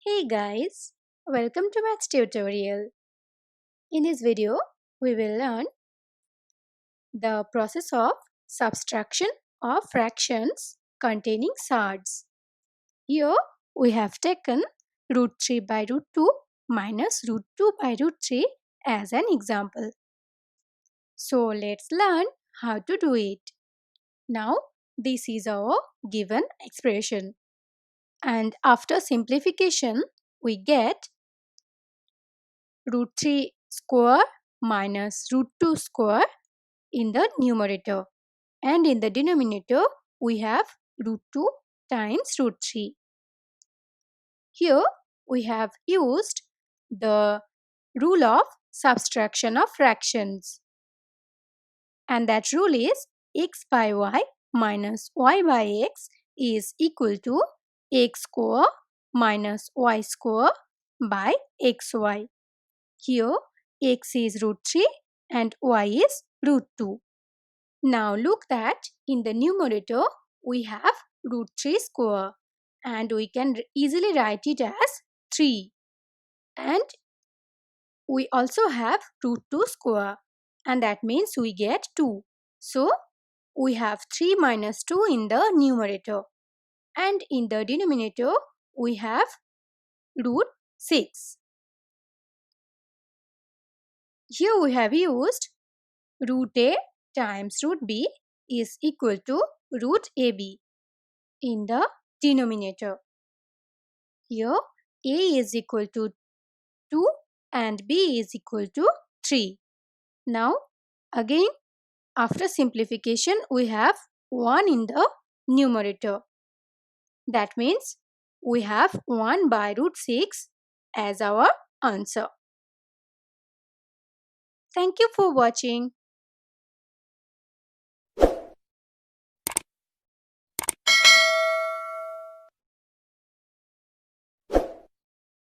Hey guys, welcome to Maths tutorial. In this video, we will learn the process of subtraction of fractions containing surds. Here we have taken root 3 by root 2 minus root 2 by root 3 as an example. So let's learn how to do it. Now this is our given expression, and after simplification we get root 3 square minus root 2 square in the numerator, and in the denominator we have root 2 times root 3. Here we have used the rule of subtraction of fractions, and that rule is x by y minus y by x is equal to x square minus y square by xy. Here x is root 3 and y is root 2. Now look that in the numerator we have root 3 square, and we can easily write it as 3, and we also have root 2 square, and that means we get 2. So we have 3 minus 2 in the numerator, and in the denominator we have root 6. Here we have used root a times root b is equal to root ab in the denominator. Here a is equal to 2 and b is equal to 3. Now again, after simplification we have 1 in the numerator. That means we have 1 by root 6 as our answer. Thank you for watching.